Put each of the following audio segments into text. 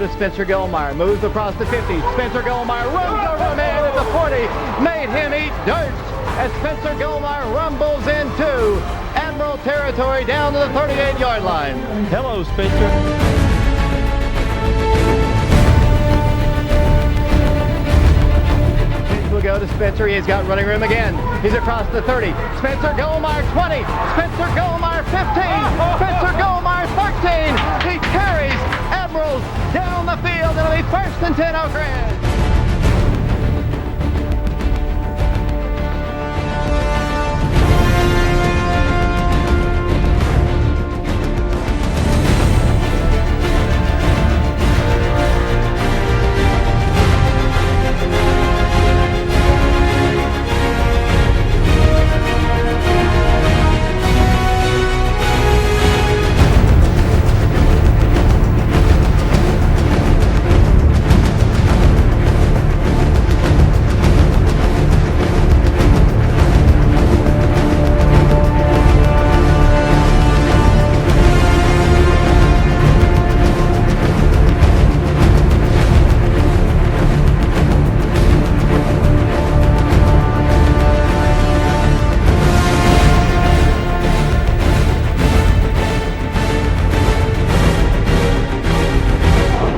to Spencer Gilmire. Moves across the 50. Spencer Gilmire runs over a man at the 40. Made him eat dirt as Spencer Gilmire rumbles into Admiral territory down to the 38-yard line. Hello, Spencer. Will go to Spencer. He's got running room again. He's across the 30. Spencer Gilmire 20. Spencer Gilmire 15. Spencer Gilmire 13. He carries Admirals down the field. It'll be 1st and 10 Oak Ridge.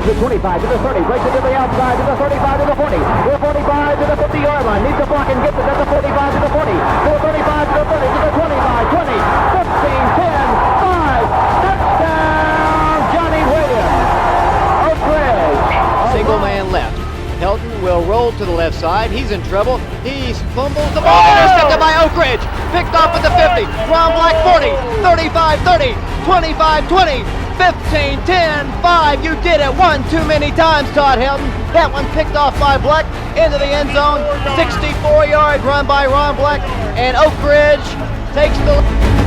The 25 to the 30, breaks it to the outside, to the 35 to the 40, to the 45 to the 50-yard line, needs to block and gets it at the 45 to the 40, to the 35 to the 30, to the 25, 20, 15, 10, 5, touchdown, Johnny Williams, Oak Ridge. Single man left. Helton will roll to the left side. He's in trouble. He fumbles the ball. Intercepted by Oak Ridge. Picked off at the 50. Ron Black 40, 35, 30, 25, 20. 15, 10, 5, you did it one too many times, Todd Helton. That one picked off by Black into the end zone. 64-yard run by Ron Black, and Oak Ridge takes the...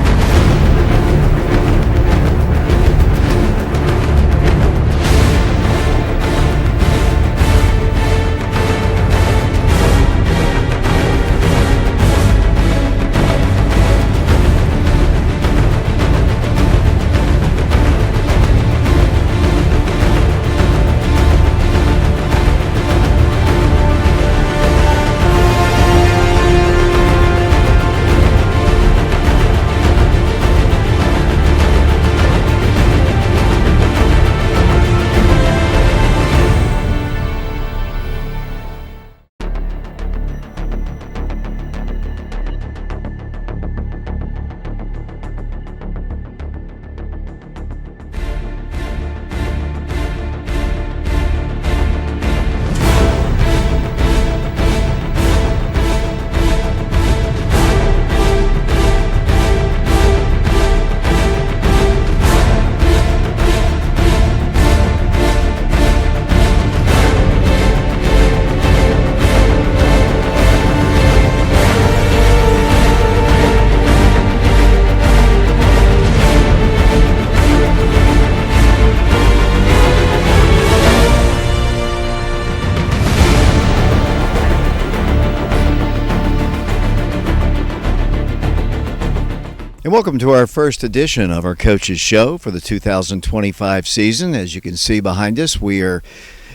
And welcome to our first edition of our Coaches Show for the 2025 season. As you can see behind us, we are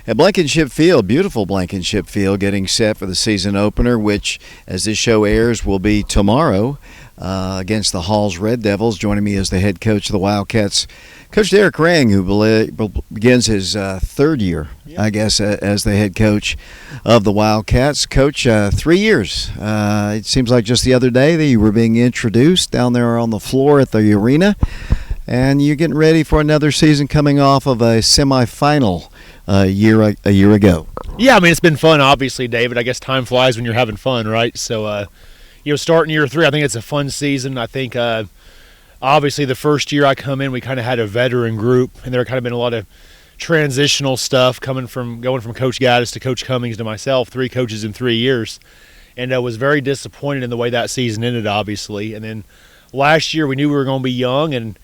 at Blankenship Field, beautiful Blankenship Field, getting set for the season opener, which, as this show airs, will be tomorrow against the Halls Red Devils. Joining me is the head coach of the Wildcats, Coach Derek Rang, who begins his third year, I guess, as the head coach of the Wildcats. Coach, 3 years. It seems like just the other day that you were being introduced down there on the floor at the arena, and you're getting ready for another season coming off of a semifinal a year ago. Yeah, I mean, it's been fun, obviously, David. I guess time flies when you're having fun, right? So, starting year 3, I think it's a fun season. I think obviously the first year I come in, we kind of had a veteran group, and there kind of been a lot of transitional stuff going from Coach Gaddis to Coach Cummings to myself, 3 coaches in 3 years. And I was very disappointed in the way that season ended, obviously. And then last year we knew we were going to be young, and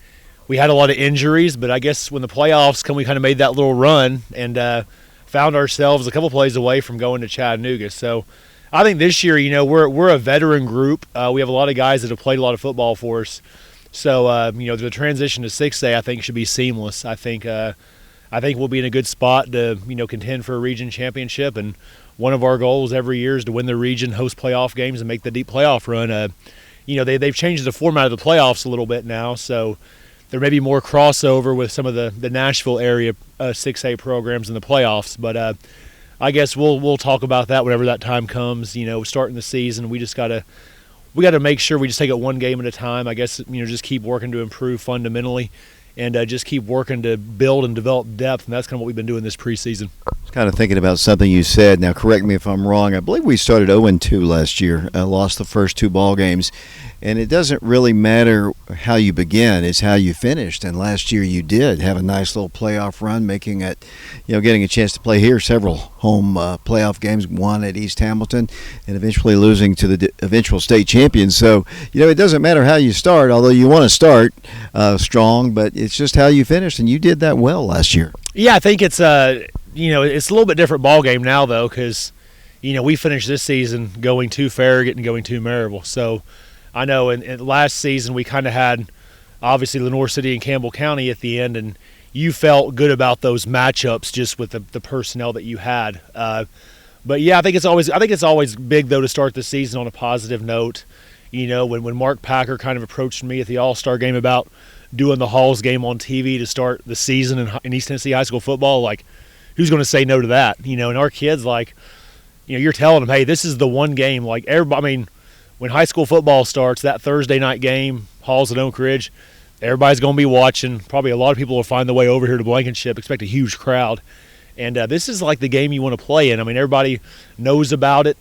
we had a lot of injuries, but I guess when the playoffs come, we kind of made that little run and found ourselves a couple plays away from going to Chattanooga. So I think this year, we're a veteran group. We have a lot of guys that have played a lot of football for us. So, the transition to 6A, I think, should be seamless. I think I think we'll be in a good spot to, contend for a region championship. And one of our goals every year is to win the region, host playoff games, and make the deep playoff run. They've changed the format of the playoffs a little bit now, so there may be more crossover with some of the Nashville area 6A programs in the playoffs. But I guess we'll talk about that whenever that time comes. Starting the season, we got to make sure we just take it one game at a time. I guess just keep working to improve fundamentally, and just keep working to build and develop depth, and that's kind of what we've been doing this preseason. I was kind of thinking about something you said. Now, correct me if I'm wrong. I believe we started 0-2 last year, lost the first 2 ball games, and it doesn't really matter how you begin, it's how you finished. And last year you did have a nice little playoff run, making it, getting a chance to play here several home playoff games, one at East Hamilton, and eventually losing to the eventual state champions. So, it doesn't matter how you start, although you want to start strong, but it's just how you finish, and you did that well last year. Yeah, I think it's it's a little bit different ball game now though, because we finished this season going to Farragut and going to Maryville. So I know in last season we kind of had obviously Lenoir City and Campbell County at the end, and you felt good about those matchups just with the personnel that you had. But yeah, I think it's always big though to start the season on a positive note. When Mark Packer kind of approached me at the All-Star game about doing the Halls game on TV to start the season in East Tennessee high school football, like, who's going to say no to that? And our kids, like, you're telling them, hey, this is the one game. Like, everybody, when high school football starts, that Thursday night game, Halls at Oak Ridge, everybody's going to be watching. Probably a lot of people will find their way over here to Blankenship, expect a huge crowd. And this is like the game you want to play in. Everybody knows about it.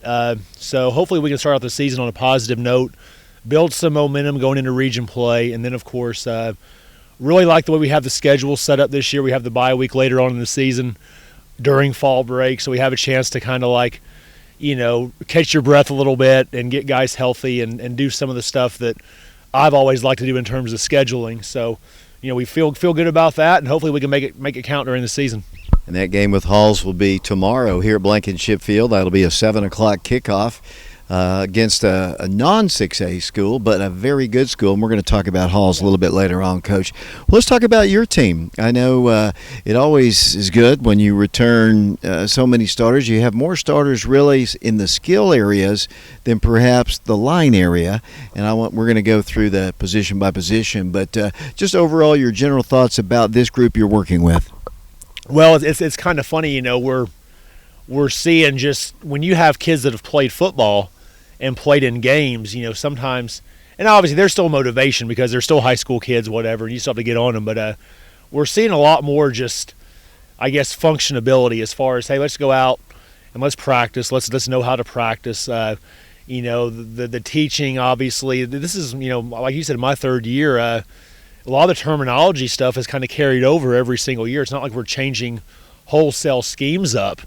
So hopefully we can start out the season on a positive note, build some momentum going into region play, and then, of course, really like the way we have the schedule set up this year. We have the bye week later on in the season during fall break, so we have a chance to kind of catch your breath a little bit and get guys healthy and do some of the stuff that I've always liked to do in terms of scheduling. So, we feel good about that, and hopefully we can make it count during the season. And that game with Halls will be tomorrow here at Blankenship Field. That'll be a 7 o'clock kickoff against a non-6A school, but a very good school. And we're going to talk about Halls a little bit later on, Coach. Well, let's talk about your team. I know it always is good when you return so many starters. You have more starters really in the skill areas than perhaps the line area. And we're going to go through the position by position. But just overall, your general thoughts about this group you're working with. Well, it's kind of funny, we're seeing just when you have kids that have played football and played in games, sometimes, and obviously there's still motivation because they're still high school kids, whatever, and you still have to get on them, but we're seeing a lot more just, I guess, functionability as far as, hey, let's go out and let's practice, let's know how to practice. The teaching, obviously, this is, like you said, my third year, a lot of the terminology stuff has kind of carried over every single year. It's not like we're changing wholesale schemes up.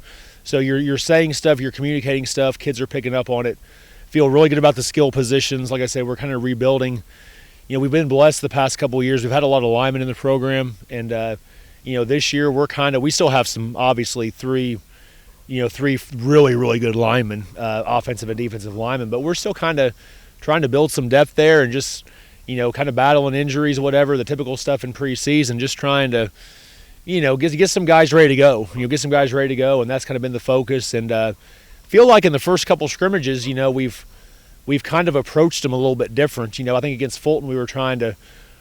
So you're saying stuff, you're communicating stuff, kids are picking up on it. Feel really good about the skill positions. Like I said, we're kind of rebuilding. We've been blessed the past couple of years. We've had a lot of linemen in the program, and this year we still have some, obviously, three really, really good linemen, offensive and defensive linemen, but we're still kind of trying to build some depth there and just kind of battling injuries, whatever, the typical stuff in preseason, just trying to, get some guys ready to go. Get some guys ready to go, and that's kind of been the focus. And feel like in the first couple scrimmages, we've kind of approached them a little bit different. I think against Fulton we were trying to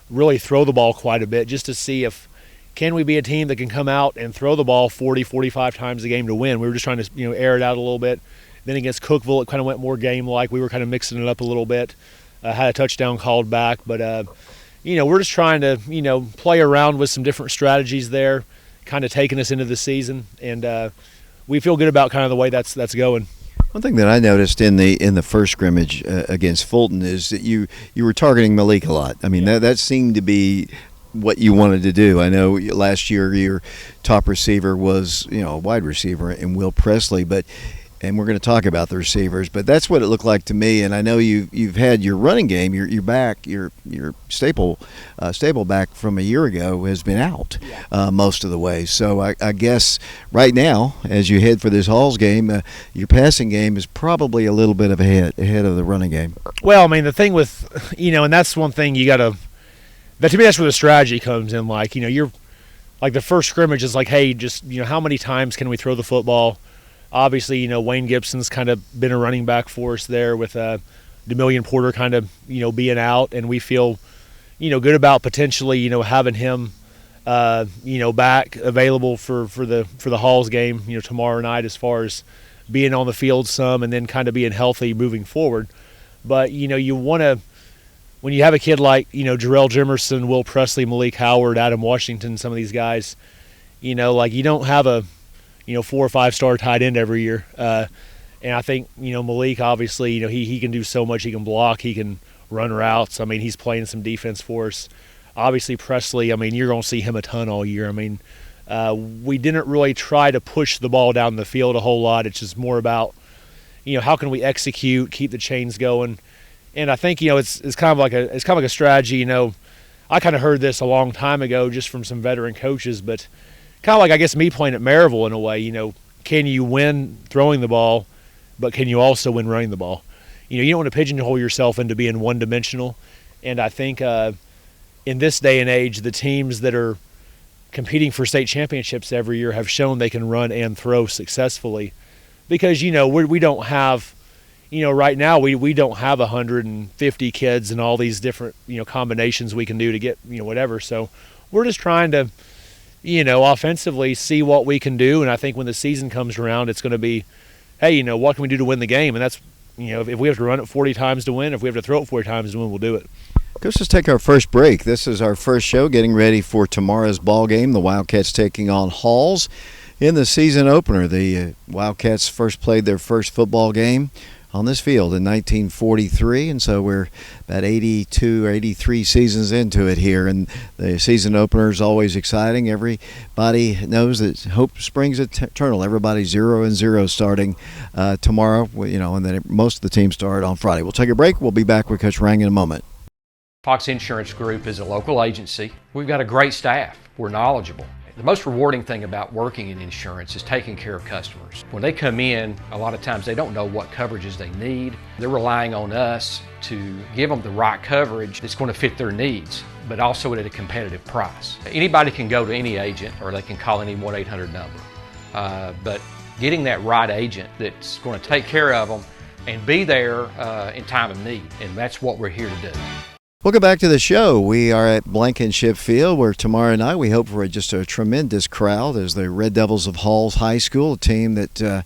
really throw the ball quite a bit just to see if can we be a team that can come out and throw the ball 40, 45 times a game to win. We were just trying to, air it out a little bit. Then against Cookeville, it kind of went more game-like. We were kind of mixing it up a little bit. Had a touchdown called back, but we're just trying to play around with some different strategies there, kind of taking us into the season, and we feel good about kind of the way that's going. One thing that I noticed in the first scrimmage against Fulton is that you were targeting Malik a lot. That seemed to be what you wanted to do. I know last year your top receiver was a wide receiver in Will Presley, and we're going to talk about the receivers, but that's what it looked like to me. And I know you've had your running game, your back, your stable back from a year ago has been out most of the way. So I guess right now, as you head for this Halls game, your passing game is probably a little bit ahead of the running game. Well, the thing with and that's one thing you got to. To me, that's where the strategy comes in. Like you're like the first scrimmage is like, hey, just, how many times can we throw the football? Obviously, Wayne Gibson's kind of been a running back for us there with DeMillion Porter kind of, being out, and we feel, good about potentially, having him, back available for the Halls game, tomorrow night, as far as being on the field some and then kind of being healthy moving forward. But, you want to, when you have a kid like, Jarrell Jimerson, Will Presley, Malik Howard, Adam Washington, some of these guys, like you don't have a, 4 or 5 star tight end every year. And I think, Malik, obviously, he can do so much. He can block, he can run routes. I mean, he's playing some defense for us. Obviously, Presley, I mean, you're going to see him a ton all year. I mean, we didn't really try to push the ball down the field a whole lot. It's just more about, how can we execute, keep the chains going. And I think, it's kind of like a strategy. I kind of heard this a long time ago just from some veteran coaches, but kind of like, I guess, me playing at Maryville in a way. Can you win throwing the ball, but can you also win running the ball? You don't want to pigeonhole yourself into being one-dimensional. And I think in this day and age, the teams that are competing for state championships every year have shown they can run and throw successfully. Because, we don't have, right now we don't have 150 kids and all these different, combinations we can do to get, whatever. So we're just trying to, offensively see what we can do. And I think when the season comes around, it's going to be, hey, what can we do to win the game? And that's, if we have to run it 40 times to win, if we have to throw it 40 times to win, we'll do it. Coach, let's take our first break. This is our first show getting ready for tomorrow's ball game. The Wildcats taking on Halls in the season opener. The Wildcats first played their first football game on this field in 1943, and so we're about 82 or 83 seasons into it here, and the season opener is always exciting. Everybody knows that hope springs eternal. Everybody's 0-0 starting tomorrow, and then most of the teams start on Friday. We'll take a break. We'll be back with Coach Rang in a moment. Fox Insurance Group is a local agency. We've got a great staff. We're knowledgeable. The most rewarding thing about working in insurance is taking care of customers. When they come in, a lot of times they don't know what coverages they need. They're relying on us to give them the right coverage that's going to fit their needs, but also at a competitive price. Anybody can go to any agent or they can call any 1-800 number. But getting that right agent that's going to take care of them and be there in time of need, and that's what we're here to do. Welcome back to the show. We are at Blankenship Field, where tomorrow night we hope for just a tremendous crowd as the Red Devils of Halls High School, a team that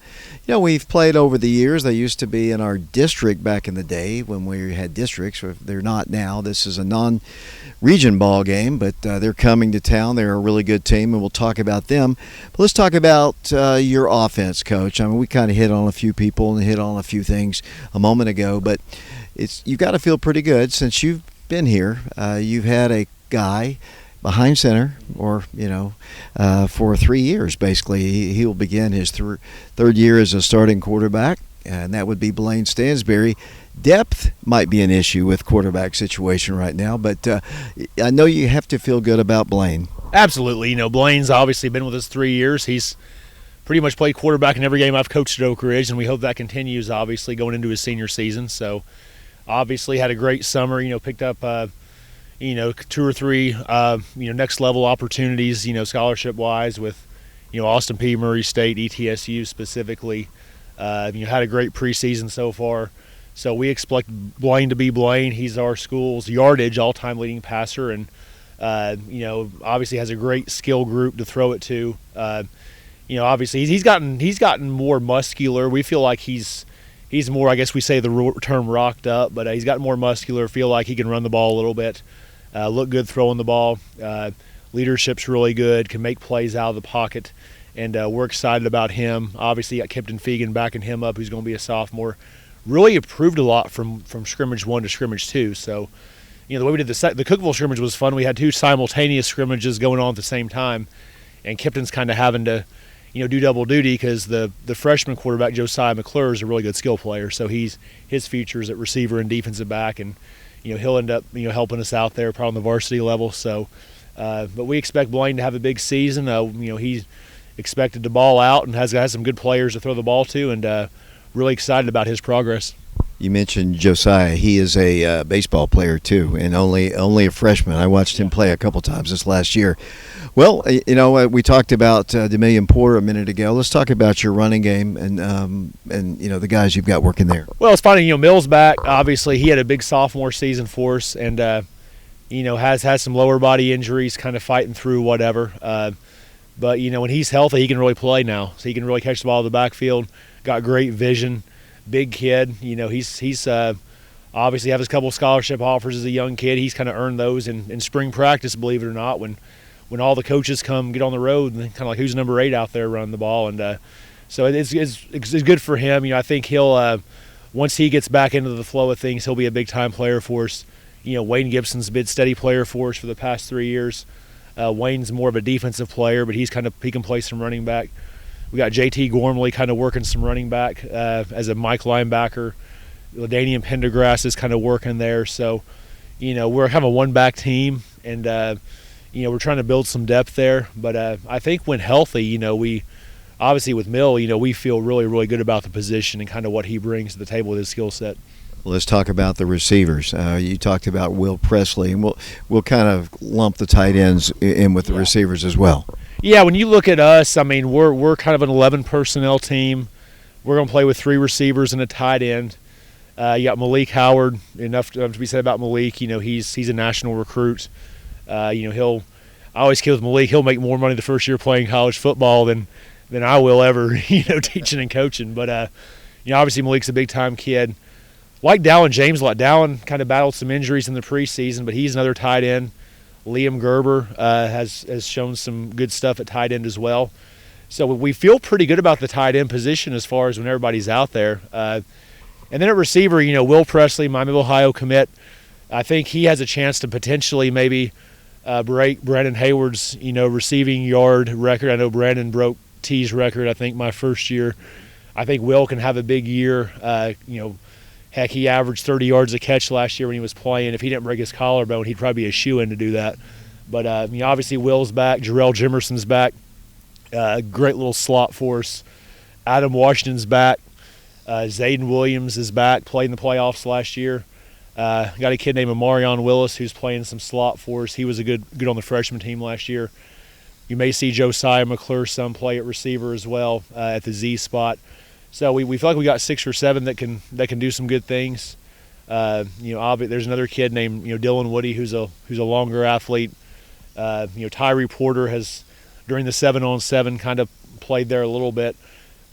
we've played over the years. They used to be in our district back in the day when we had districts. They're not now. This is a non-region ball game, but they're coming to town. They're a really good team, and we'll talk about them. But let's talk about your offense, Coach. I mean, we kind of hit on a few people and hit on a few things a moment ago, but you've got to feel pretty good since you've been here. You've had a guy behind center, or for 3 years basically. He will begin his third year as a starting quarterback, and that would be Blaine Stansberry. Depth might be an issue with quarterback situation right now, but I know you have to feel good about Blaine. Absolutely. Blaine's obviously been with us 3 years. He's pretty much played quarterback in every game I've coached at Oak Ridge, and we hope that continues, obviously, going into his senior season. So obviously had a great summer, picked up, 2 or 3, next level opportunities, scholarship-wise with, Austin P. Murray State, ETSU specifically. Had a great preseason so far. So we expect Blaine to be Blaine. He's our school's yardage all-time leading passer, and, obviously has a great skill group to throw it to. Obviously he's gotten more muscular. We feel like he's more, I guess we say the term rocked up, but he's got more muscular, feel like he can run the ball a little bit, look good throwing the ball. Leadership's really good, can make plays out of the pocket, and we're excited about him. Obviously, got Kipton Fegan backing him up, who's going to be a sophomore. Really improved a lot from scrimmage 1 to scrimmage 2. So, the way we did the Cookeville scrimmage was fun. We had 2 simultaneous scrimmages going on at the same time, and Kipton's kind of having to do double duty because the freshman quarterback Josiah McClure is a really good skill player. So his future is at receiver and defensive back, and he'll end up helping us out there probably on the varsity level. So, but we expect Blaine to have a big season. He's expected to ball out and has some good players to throw the ball to, and really excited about his progress. You mentioned Josiah. He is a baseball player too, and only a freshman. I watched him play a couple times this last year. Well, we talked about D'Emilion Porter a minute ago. Let's talk about your running game and the guys you've got working there. Well, it's funny. Mills back. Obviously, he had a big sophomore season for us, and has had some lower body injuries, kind of fighting through whatever. But when he's healthy, he can really play now. So he can really catch the ball in the backfield. Got great vision. Big kid. He's obviously has a couple scholarship offers as a young kid. He's kind of earned those in spring practice, believe it or not, when all the coaches come get on the road and kind of like who's number 8 out there running the ball. And so it's good for him. I think he'll once he gets back into the flow of things, he'll be a big time player for us. Wayne Gibson's been a steady player for us for the past 3 years. Wayne's more of a defensive player, but he can play some running back. We got JT Gormley kind of working some running back as a Mike linebacker. LaDainian Pendergrass is kind of working there. So, we're kind of a one-back team, and, we're trying to build some depth there. But I think when healthy, we obviously with Mill, we feel really, really good about the position and kind of what he brings to the table with his skill set. Let's talk about the receivers. You talked about Will Presley, and we'll kind of lump the tight ends in with the receivers as well. Yeah, when you look at us, we're kind of an 11 personnel team. We're going to play with 3 receivers and a tight end. You got Malik Howard. Enough to be said about Malik. He's a national recruit. I always kid with Malik. He'll make more money the first year playing college football than I will ever, teaching and coaching. But obviously Malik's a big time kid. Like Dallin James a lot. Dallin kind of battled some injuries in the preseason, but he's another tight end. Liam Gerber has shown some good stuff at tight end as well. So we feel pretty good about the tight end position as far as when everybody's out there. And then at receiver, Will Presley, Miami of Ohio commit. I think he has a chance to potentially maybe break Brandon Hayward's, receiving yard record. I know Brandon broke T's record, I think, my first year. I think Will can have a big year. Heck, he averaged 30 yards a catch last year when he was playing. If he didn't break his collarbone, he'd probably be a shoo-in to do that. But, obviously Will's back. Jarrell Jimerson's back. Great little slot for us. Adam Washington's back. Zayden Williams is back, played in the playoffs last year. Got a kid named Amarion Willis who's playing some slot for us. He was good on the freshman team last year. You may see Josiah McClure some play at receiver as well at the Z spot. So we feel like we got 6 or 7 that can do some good things. There's another kid named Dylan Woody who's a longer athlete. Tyree Porter has during the 7-on-7 kind of played there a little bit,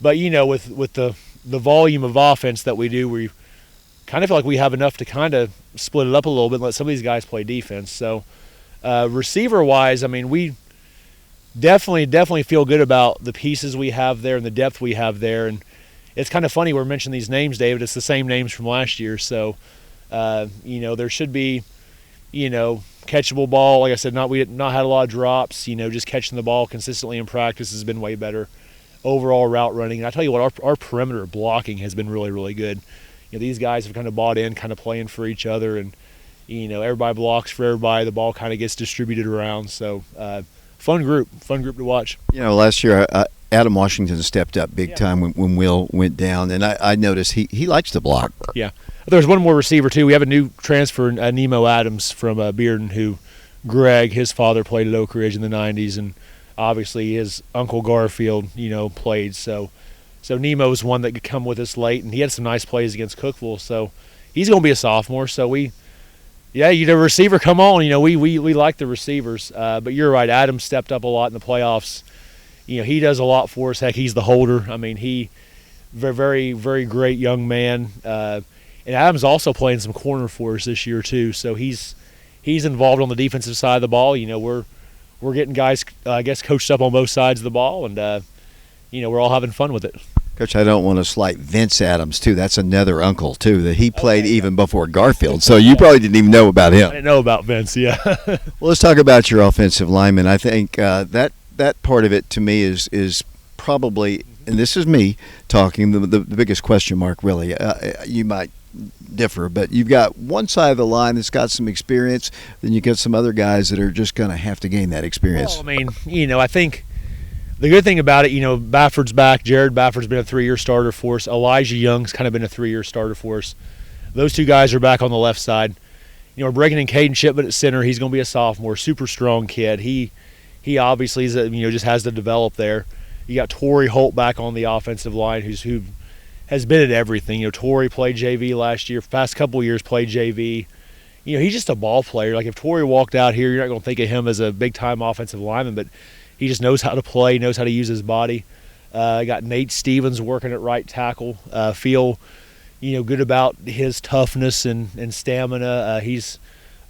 but with the volume of offense that we do, we kind of feel like we have enough to kind of split it up a little bit and let some of these guys play defense. So receiver wise, we definitely feel good about the pieces we have there and the depth we have there. And it's kind of funny we're mentioning these names, David. It's the same names from last year. So, there should be, catchable ball. Like I said, we had not had a lot of drops. Just catching the ball consistently in practice has been way better. Overall route running. And I tell you what, our perimeter blocking has been really, really good. These guys have kind of bought in, kind of playing for each other. And, everybody blocks for everybody. The ball kind of gets distributed around. So, fun group to watch. Last year Adam Washington stepped up big time when Will went down, and I noticed he likes to block. Yeah. There's one more receiver, too. We have a new transfer, Nemo Adams from Bearden, who Greg, his father, played at Oak Ridge in the 90s, and obviously his uncle Garfield, played. So Nemo's one that could come with us late, and he had some nice plays against Cookeville. So he's going to be a sophomore. So receiver, come on. We like the receivers. But you're right, Adam stepped up a lot in the playoffs. He does a lot for us. Heck, he's the holder. He very, very great young man. And Adam's also playing some corner for us this year too. So he's involved on the defensive side of the ball. We're getting guys, coached up on both sides of the ball, and we're all having fun with it. Coach, I don't want to slight Vince Adams too. That's another uncle too that he played even before Garfield. So you probably didn't even know about him. I didn't know about Vince. Yeah. Well, let's talk about your offensive lineman. I think that part of it to me is probably, and this is me talking, the biggest question mark really. You might differ, but you've got one side of the line that's got some experience, then you get some other guys that are just going to have to gain that experience. Well, I think The good thing about it, Bafford's back. Jared Bafford's been a 3-year starter for us. Elijah Young's kind of been a 3-year starter for us. Those two guys are back on the left side. We're breaking in Caden Shipman at center. He's going to be a sophomore, super strong kid. He obviously is just has to develop there. You got Torrey Holt back on the offensive line, who has been at everything. Torrey played JV last year. Past couple of years played JV. He's just a ball player. Like if Torrey walked out here, you're not going to think of him as a big-time offensive lineman, but he just knows how to play, knows how to use his body. Got Nate Stevens working at right tackle. Feel good about his toughness and stamina. He's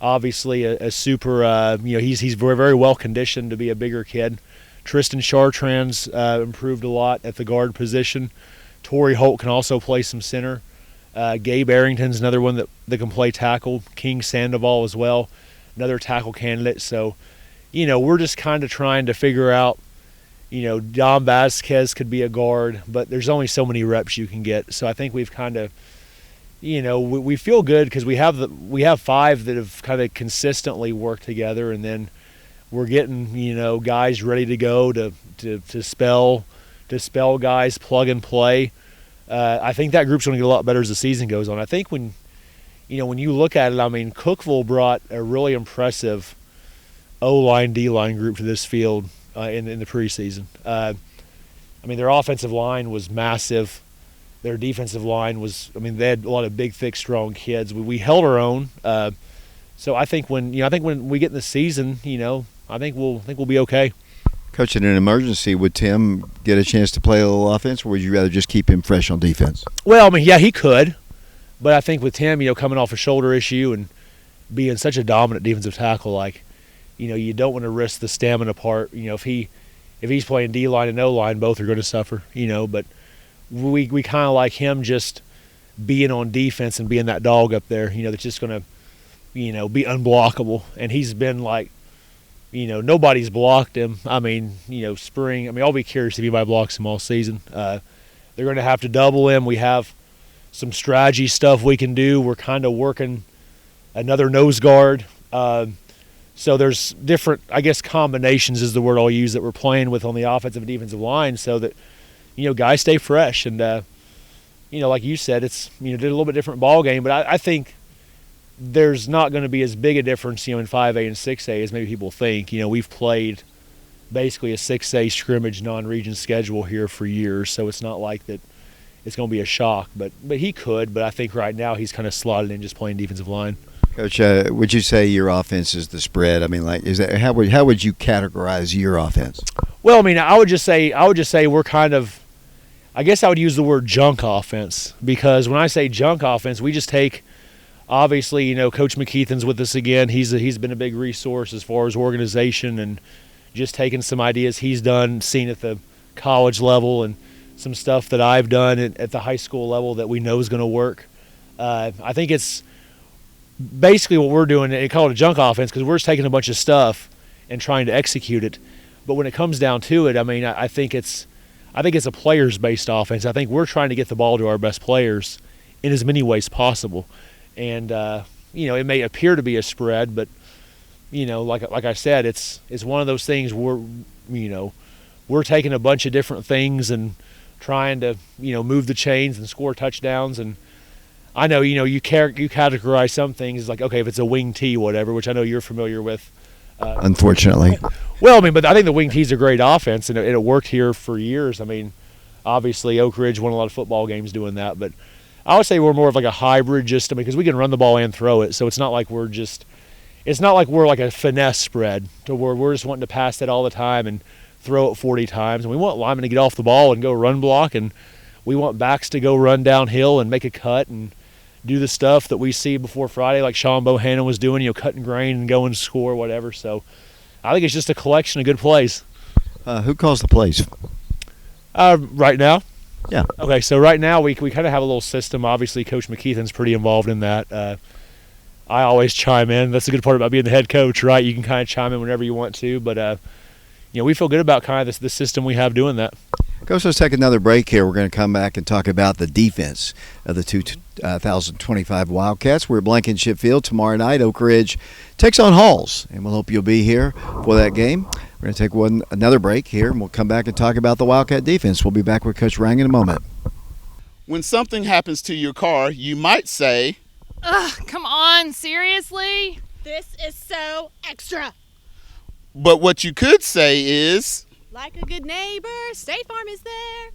obviously a super. He's very, very well conditioned to be a bigger kid. Tristan Chartrand's improved a lot at the guard position. Torrey Holt can also play some center. Gabe Arrington's another one that can play tackle. King Sandoval as well, another tackle candidate. So, we're just kind of trying to figure out, Dom Vasquez could be a guard, but there's only so many reps you can get. So I think we've kind of, we feel good because we have 5 that have kind of consistently worked together, and then we're getting, guys ready to go to spell guys, plug and play. I think that group's going to get a lot better as the season goes on. I think when you look at it, Cookeville brought a really impressive O-line, D-line group to this field in the preseason. Their offensive line was massive. Their defensive line was, they had a lot of big, thick, strong kids. We held our own. So I think when we get in the season, I think we'll be okay. Coach, in an emergency, would Tim get a chance to play a little offense, or would you rather just keep him fresh on defense? Well, yeah, he could. But I think with Tim, coming off a shoulder issue and being such a dominant defensive tackle, you don't want to risk the stamina part. If he's playing D-line and O-line, both are going to suffer, But we kind of like him just being on defense and being that dog up there, that's just going to, be unblockable. And he's been nobody's blocked him. Spring. I'll be curious if anybody blocks him all season. They're going to have to double him. We have some strategy stuff we can do. We're kind of working another nose guard. So there's different, combinations is the word I'll use that we're playing with on the offensive and defensive line so that, guys stay fresh. And, like you said, it's, did a little bit different ball game. But I think there's not going to be as big a difference, in 5A and 6A as maybe people think. We've played basically a 6A scrimmage non-region schedule here for years, so it's not like that it's going to be a shock. But he could, but I think right now he's kind of slotted in just playing defensive line. Coach, would you say your offense is the spread? Is that how would you categorize your offense? Well, I would just say we're kind of, I guess I would use the word junk offense, because when I say junk offense, we just take, obviously, Coach McKeithen's with us again. He's been a big resource as far as organization and just taking some ideas he's done, seen at the college level, and some stuff that I've done at the high school level that we know is going to work. I think it's basically what we're doing. They call it a junk offense because we're just taking a bunch of stuff and trying to execute it. But when it comes down to it, I think it's a players-based offense. I think we're trying to get the ball to our best players in as many ways possible. And it may appear to be a spread, but like I said, it's one of those things where we're taking a bunch of different things and trying to move the chains and score touchdowns. And I know you categorize some things as like, okay, if it's a wing tee, whatever, which I know you're familiar with. Unfortunately. Well, but I think the wing tee's a great offense, and it worked here for years. Obviously Oak Ridge won a lot of football games doing that, but I would say we're more of like a hybrid, just because we can run the ball and throw it. So it's not like we're like a finesse spread to where we're just wanting to pass it all the time and throw it 40 times. And we want linemen to get off the ball and go run block, and we want backs to go run downhill and make a cut and do the stuff that we see before Friday, like Sean Bohannon was doing, cutting grain and going to score, whatever. So I think it's just a collection of good plays. Who calls the plays? Right now? Yeah. Okay, so right now we kind of have a little system. Obviously, Coach McKeithen's pretty involved in that. I always chime in. That's the good part about being the head coach, right? You can kind of chime in whenever you want to. But, we feel good about kind of the system we have doing that. Coach, let's take another break here. We're going to come back and talk about the defense of the 2025 Wildcats. We're at Blankenship Field tomorrow night. Oak Ridge takes on Halls, and we'll hope you'll be here for that game. We're We're going to take another break here, and we'll come back and talk about the Wildcat defense. We'll be back with Coach Rang in a moment. When something happens to your car, you might say, Ugh, come on, seriously? This is so extra. but what you could say is, Like a good neighbor, State Farm is there.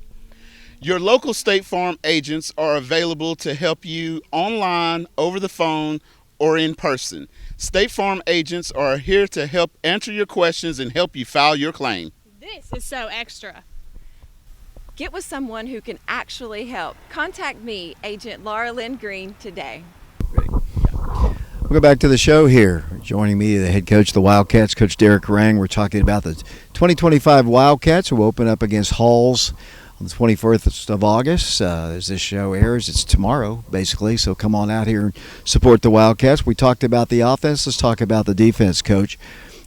your local State Farm agents are available to help you online, over the phone, or in person. State Farm agents are here to help answer your questions and help you file your claim. This is so extra. Get with someone who can actually help. Contact me, Agent Laura Lynn Green, today. We'll go back to the show here. Joining me, the head coach of the Wildcats, Coach Derek Rang. We're talking about the 2025 Wildcats who will open up against Halls on the 24th of August. As this show airs, it's tomorrow, basically, so come on out here and support the Wildcats. We talked about the offense. Let's talk about the defense, Coach.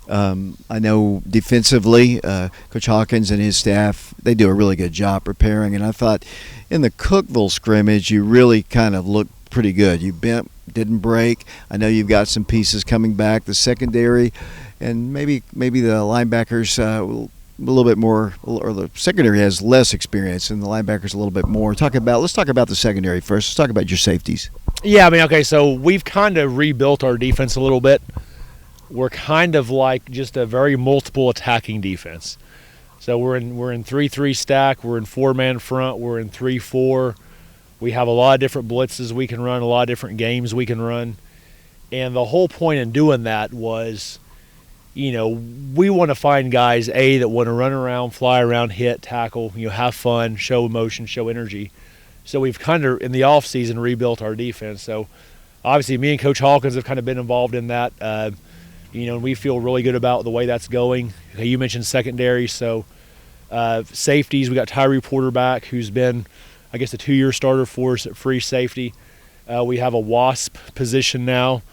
I know defensively, Coach Hawkins and his staff, they do a really good job preparing, and I thought in the Cookeville scrimmage, you really kind of looked pretty good. You bent, didn't break. I know you've got some pieces coming back. The secondary and maybe the linebackers a little bit more, or the secondary has less experience and the linebackers a little bit more. Let's talk about the secondary first. Let's talk about your safeties. Yeah, I mean, okay, so we've kind of rebuilt our defense a little bit. We're kind of like just a very multiple attacking defense. So we're in 3-3 stack, we're in 4-man front, we're in 3-4. We have a lot of different blitzes we can run, a lot of different games we can run. And the whole point in doing that was, we want to find guys, that want to run around, fly around, hit, tackle, have fun, show emotion, show energy. So we've kind of, in the offseason, rebuilt our defense. So obviously me and Coach Hawkins have kind of been involved in that. And we feel really good about the way that's going. Okay, you mentioned secondary, so safeties, we got Tyree Porter back, who's been, I guess, a 2-year starter for us at free safety. We have a WASP position now.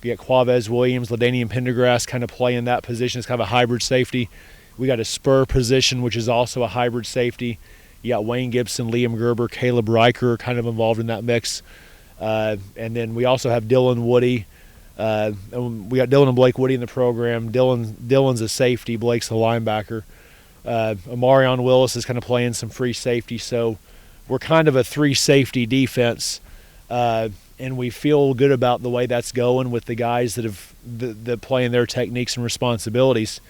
We got Quavez Williams, LaDainian Pendergrass kind of playing that position. It's kind of a hybrid safety. We got a spur position, which is also a hybrid safety. You got Wayne Gibson, Liam Gerber, Caleb Riker kind of involved in that mix. And then we also have Dylan Woody. And we got Dylan and Blake Woody in the program. Dylan's a safety, Blake's a linebacker. Amarion Willis is kind of playing some free safety. So we're kind of a 3-safety defense. And we feel good about the way that's going with the guys that have that playing their techniques and responsibilities.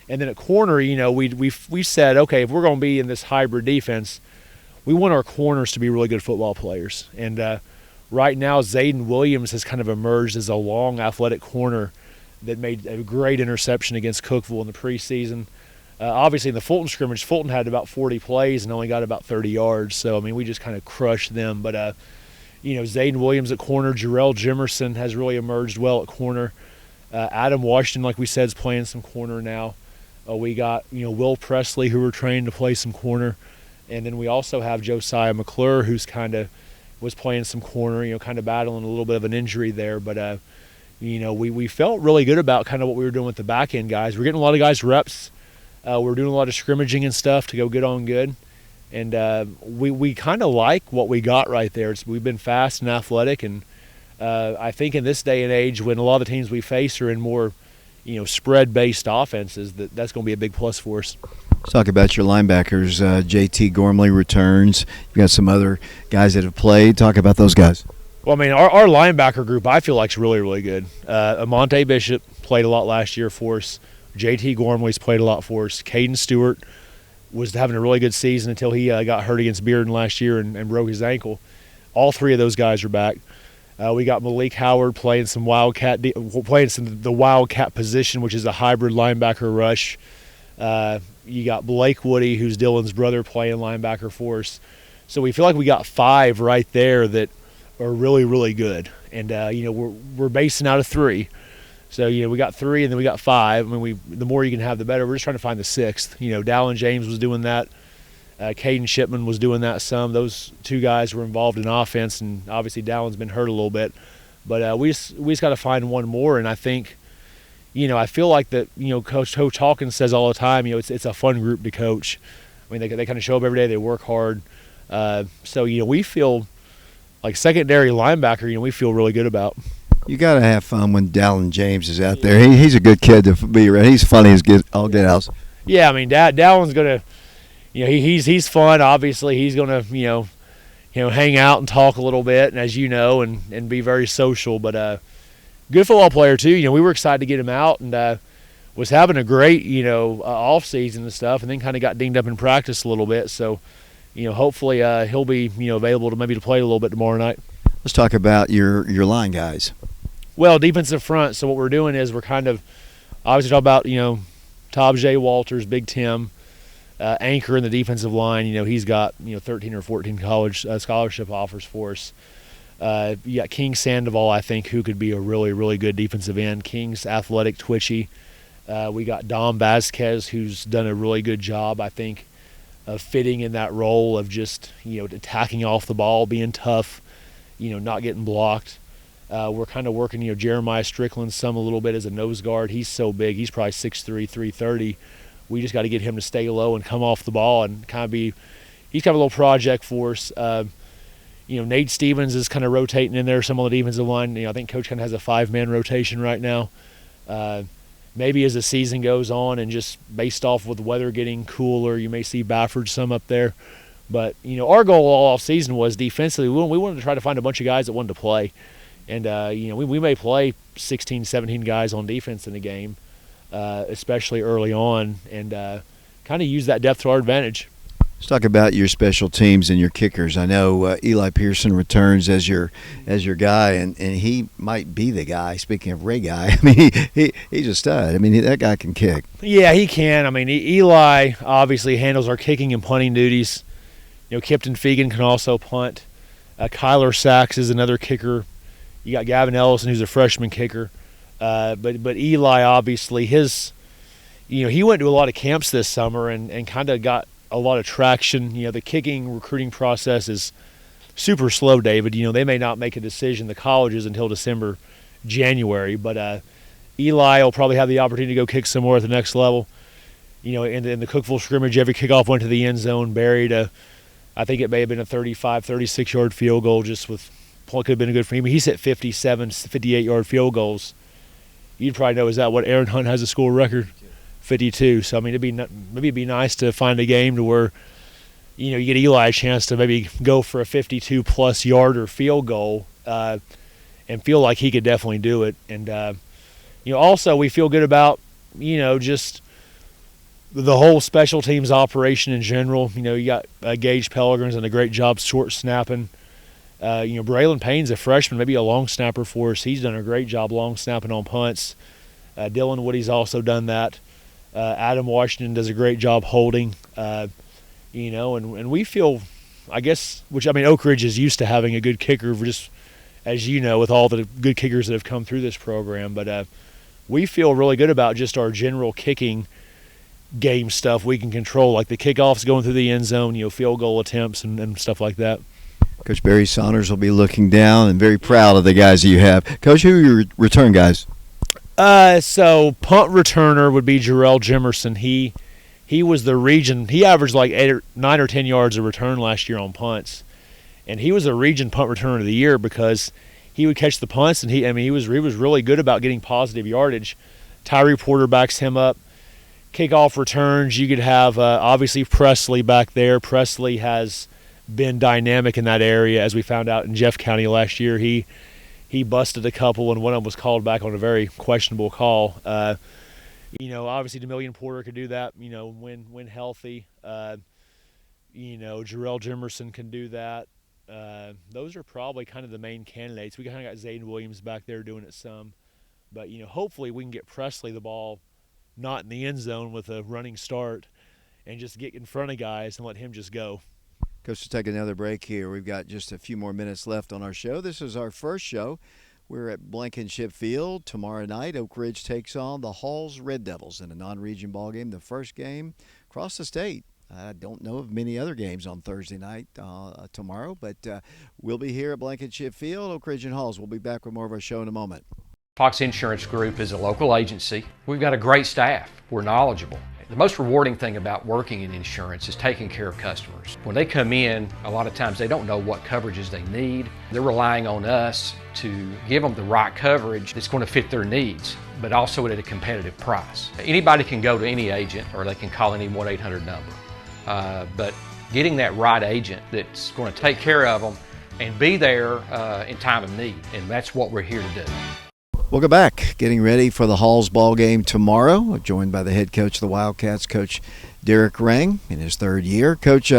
And then at corner, we said, okay, if we're going to be in this hybrid defense, we want our corners to be really good football players. And right now, Zayden Williams has kind of emerged as a long, athletic corner that made a great interception against Cookeville in the preseason. Obviously, in the Fulton scrimmage, Fulton had about 40 plays and only got about 30 yards. So, I mean, we just kind of crushed them. But Zayden Williams at corner, Jarrell Jimerson has really emerged well at corner. Adam Washington, like we said, is playing some corner now. We got, Will Presley, who we're trained to play some corner. And then we also have Josiah McClure, who's kind of was playing some corner, kind of battling a little bit of an injury there. But, we felt really good about kind of what we were doing with the back end guys. We're getting a lot of guys reps. We're doing a lot of scrimmaging and stuff to go get on good. And we kind of like what we got right there. We've been fast and athletic, and I think in this day and age when a lot of the teams we face are in more, spread-based offenses, that's going to be a big plus for us. Let's talk about your linebackers. JT Gormley returns. You've got some other guys that have played. Talk about those guys. Well, I mean, our linebacker group I feel like is really, really good. Amonte Bishop played a lot last year for us. JT Gormley's played a lot for us. Caden Stewart was having a really good season until he got hurt against Bearden last year and broke his ankle. All 3 of those guys are back. We got Malik Howard playing the Wildcat position, which is a hybrid linebacker rush. You got Blake Woody, who's Dylan's brother, playing linebacker for us. So we feel like we got 5 right there that are really, really good. And we're basing out of 3. So we got 3 and then we got 5. I mean, the more you can have, the better. We're just trying to find the 6th. Dallin James was doing that. Caden Shipman was doing that some. Those 2 guys were involved in offense, and obviously Dallin's been hurt a little bit. But we just got to find one more, and I think, I feel like that, Coach Hawkins says all the time, it's a fun group to coach. I mean, they kind of show up every day. They work hard. So we feel like secondary linebacker, we feel really good about. You got to have fun when Dallin James is out there. He's a good kid to be around. He's funny as all get out. Yeah, I mean, Dallin's gonna, he's fun. Obviously, he's gonna, hang out and talk a little bit, and as you know, and be very social. But good football player too. We were excited to get him out, and was having a great, off season and stuff, and then kind of got dinged up in practice a little bit. So, hopefully he'll be, available to play a little bit tomorrow night. Let's talk about your line guys. Well, defensive front. So what we're doing is we're kind of obviously talking about, J. Walters, Big Tim, anchor in the defensive line. He's got 13 or 14 college scholarship offers for us. You got King Sandoval, I think, who could be a really, really good defensive end. King's athletic, twitchy. We got Dom Vasquez, who's done a really good job, I think, of fitting in that role of just attacking off the ball, being tough, not getting blocked. We're kind of working, Jeremiah Strickland some a little bit as a nose guard. He's so big. He's probably 6'3", 330. We just got to get him to stay low and come off the ball and kind of be – he's kind of a little project for us. Nate Stevens is kind of rotating in there, some on the defensive line. I think Coach kind of has a 5-man rotation right now. Maybe as the season goes on and just based off with the weather getting cooler, you may see Bafford some up there. But, our goal all offseason was defensively. We wanted to try to find a bunch of guys that wanted to play. And, we may play 16, 17 guys on defense in a game, especially early on, and kind of use that depth to our advantage. Let's talk about your special teams and your kickers. I know Eli Pearson returns as your guy, and he might be the guy. Speaking of Ray Guy, I mean, he's a stud. I mean, that guy can kick. Yeah, he can. I mean, Eli obviously handles our kicking and punting duties. Kipton Fegan can also punt. Kyler Sachs is another kicker. You got Gavin Ellison, who's a freshman kicker. But Eli, obviously, he went to a lot of camps this summer and kind of got a lot of traction. The kicking recruiting process is super slow, David. They may not make a decision, the colleges, until December, January. But Eli will probably have the opportunity to go kick some more at the next level. In the Cookeville scrimmage, every kickoff went to the end zone, buried I think it may have been a 35, 36-yard field goal just with – could have been good for him. He's hit 57, 58-yard field goals. You'd probably know, is that what Aaron Hunt has a school record? 52. So, I mean, maybe it'd be nice to find a game to where, you get Eli a chance to maybe go for a 52-plus yarder field goal and feel like he could definitely do it. And, also we feel good about, just the whole special teams operation in general. You got Gage Pellegrin's done a great job short snapping. Braylon Payne's a freshman, maybe a long snapper for us. He's done a great job long snapping on punts. Dylan Woody's also done that. Adam Washington does a great job holding. And we feel, Oak Ridge is used to having a good kicker, just as you know, with all the good kickers that have come through this program. But we feel really good about just our general kicking game stuff we can control, like the kickoffs going through the end zone, field goal attempts and stuff like that. Coach Barry Saunders will be looking down and very proud of the guys that you have. Coach, who are your return guys? So punt returner would be Jarrell Jimerson. He was the region. He averaged like 9 or 10 yards a return last year on punts, and he was the region punt returner of the year because he would catch the punts and he was really good about getting positive yardage. Tyree Porter backs him up. Kickoff returns, you could have obviously Presley back there. Presley has been dynamic in that area, as we found out in Jeff County last year. He busted a couple, and one of them was called back on a very questionable call. Obviously DeMillion Porter could do that, when healthy. Jarrell Jimerson can do that. Those are probably kind of the main candidates. We kind of got Zayden Williams back there doing it some. But, hopefully we can get Presley the ball not in the end zone with a running start and just get in front of guys and let him just go. Coach, to take another break here. We've got just a few more minutes left on our show. This is our first show. We're at Blankenship Field. Tomorrow night, Oak Ridge takes on the Halls Red Devils in a non-region ball game, the first game across the state. I don't know of many other games on Thursday night tomorrow, but we'll be here at Blankenship Field, Oak Ridge and Halls. We'll be back with more of our show in a moment. Fox Insurance Group is a local agency. We've got a great staff. We're knowledgeable. The most rewarding thing about working in insurance is taking care of customers. When they come in, a lot of times they don't know what coverages they need. They're relying on us to give them the right coverage that's going to fit their needs, but also at a competitive price. Anybody can go to any agent or they can call any 1-800 number. But getting that right agent that's going to take care of them and be there in time of need, and that's what we're here to do. Welcome back. Getting ready for the Halls ball game tomorrow. Joined by the head coach of the Wildcats, Coach Derek Rang, in his third year. Coach,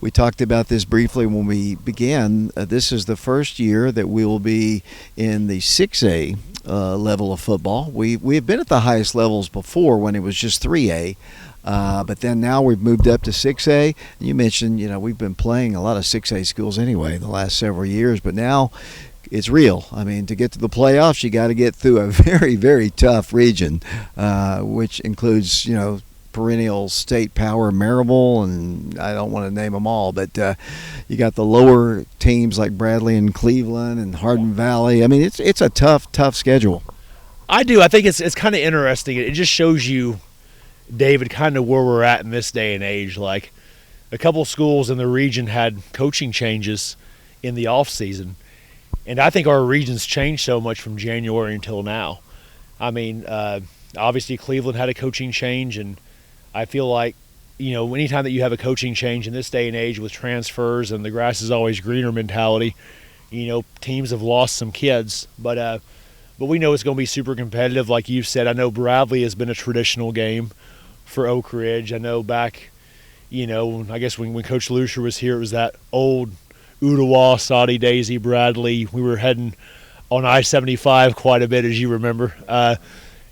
we talked about this briefly when we began. This is the first year that we will be in the 6A level of football. We have been at the highest levels before when it was just 3A. But then now we've moved up to 6A. You mentioned, we've been playing a lot of 6A schools anyway the last several years, but now it's real. I mean, to get to the playoffs, you got to get through a very, very tough region, which includes, perennial state power Marable, and I don't want to name them all, but you got the lower teams like Bradley and Cleveland and Hardin Valley. I mean, it's a tough schedule. I do. I think it's kind of interesting. It just shows you, David, kind of where we're at in this day and age. Like, a couple schools in the region had coaching changes in the off season. And I think our region's changed so much from January until now. I mean, obviously Cleveland had a coaching change, and I feel like, anytime that you have a coaching change in this day and age with transfers and the grass is always greener mentality, teams have lost some kids. But we know it's going to be super competitive. Like you said, I know Bradley has been a traditional game for Oak Ridge. I know back, I guess when Coach Lucier was here, it was that old Ottawa, Saudi, Daisy, Bradley. We were heading on I-75 quite a bit, as you remember,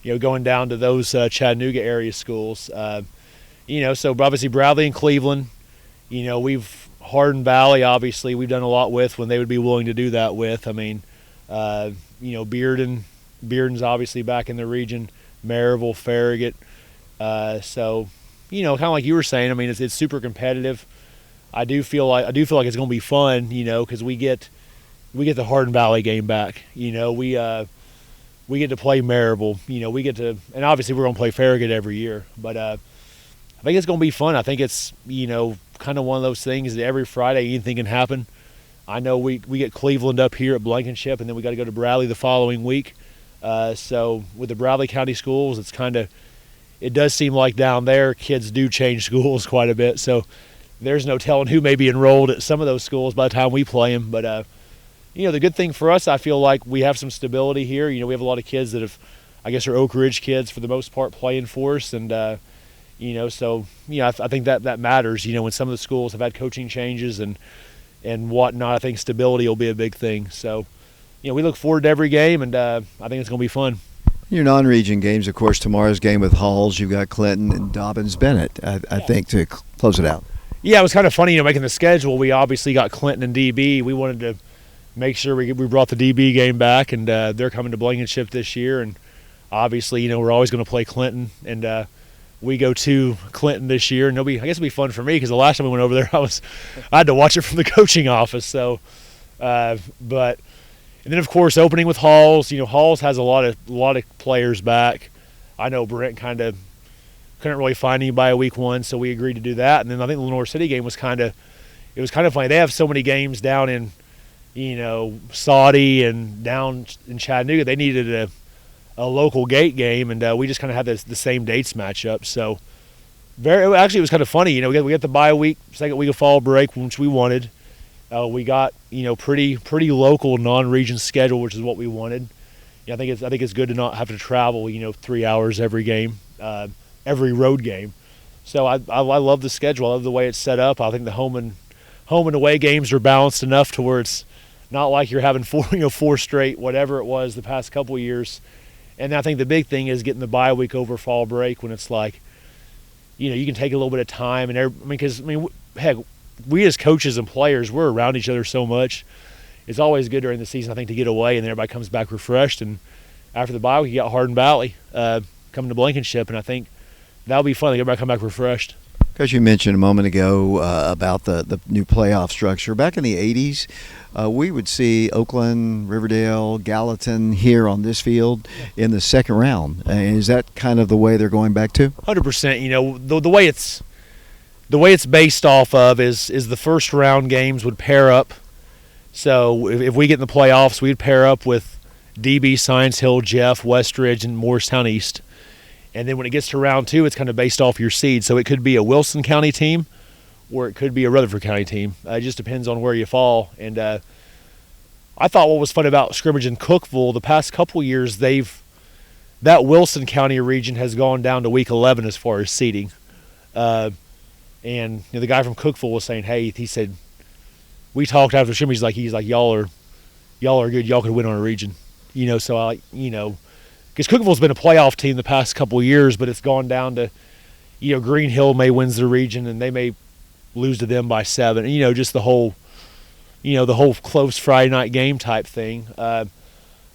going down to those Chattanooga area schools. So obviously Bradley and Cleveland, we've Hardin Valley, obviously, we've done a lot with when they would be willing to do that with. I mean, Bearden's obviously back in the region, Maryville, Farragut. So, kind of like you were saying, I mean, it's super competitive. I do feel like it's going to be fun, because we get the Hardin Valley game back. We get to play Maryville. We get to, and obviously we're going to play Farragut every year. But I think it's going to be fun. I think it's kind of one of those things that every Friday anything can happen. I know we get Cleveland up here at Blankenship, and then we got to go to Bradley the following week. So with the Bradley County schools, it does seem like down there kids do change schools quite a bit. So there's no telling who may be enrolled at some of those schools by the time we play them. But, the good thing for us, I feel like we have some stability here. We have a lot of kids that are Oak Ridge kids for the most part playing for us. And, I think that matters, when some of the schools have had coaching changes and whatnot. I think stability will be a big thing. So, we look forward to every game, and I think it's going to be fun. Your non-region games, of course, tomorrow's game with Halls, you've got Clinton and Dobbins-Bennett, I think, to close it out. Yeah, it was kind of funny, making the schedule. We obviously got Clinton and DB. We wanted to make sure we brought the DB game back, and they're coming to Blankenship this year. And obviously, we're always going to play Clinton, and we go to Clinton this year. And I guess it'll be fun for me because the last time we went over there, I had to watch it from the coaching office. So, and then of course opening with Halls. Halls has a lot of players back. I know Brent kind of couldn't really find anybody week one, so we agreed to do that. And then I think the Lenore City game was kind of funny. They have so many games down in, Saudi and down in Chattanooga. They needed a local gate game, and we just kind of had the same dates match up. So it was kind of funny. We got the bye week, second week of fall break, which we wanted. We got pretty local non-region schedule, which is what we wanted. I think it's good to not have to travel 3 hours every game. Every road game. So I love the schedule. I love the way it's set up. I think the home and away games are balanced enough to where it's not like you're having four straight, whatever it was the past couple of years. And I think the big thing is getting the bye week over fall break when it's like, you can take a little bit of time. And heck, we as coaches and players, we're around each other so much. It's always good during the season, I think, to get away and then everybody comes back refreshed. And after the bye week, you got Hardin Valley coming to Blankenship, and I think that'll be fun. Everybody come back refreshed. Coach, you mentioned a moment ago about the new playoff structure. Back in the 80s, we would see Oakland, Riverdale, Gallatin here on this field in the second round. Is that kind of the way they're going back to? 100%. You know, the way it's based off of is the first round games would pair up. So if we get in the playoffs, we'd pair up with DB, Science Hill, Jeff, Westridge, and Morristown East. And then when it gets to round 2, it's kind of based off your seed. So it could be a Wilson County team or it could be a Rutherford County team. It just depends on where you fall. And I thought what was fun about scrimmage in Cookeville the past couple years, that Wilson County region has gone down to week 11 as far as seeding. And the guy from Cookeville was saying, hey, he said, we talked after scrimmage, he's like, y'all are good. Y'all could win on a region. So because Cookeville's been a playoff team the past couple of years, but it's gone down to, Green Hill may wins the region and they may lose to them by 7. Just the whole close Friday night game type thing.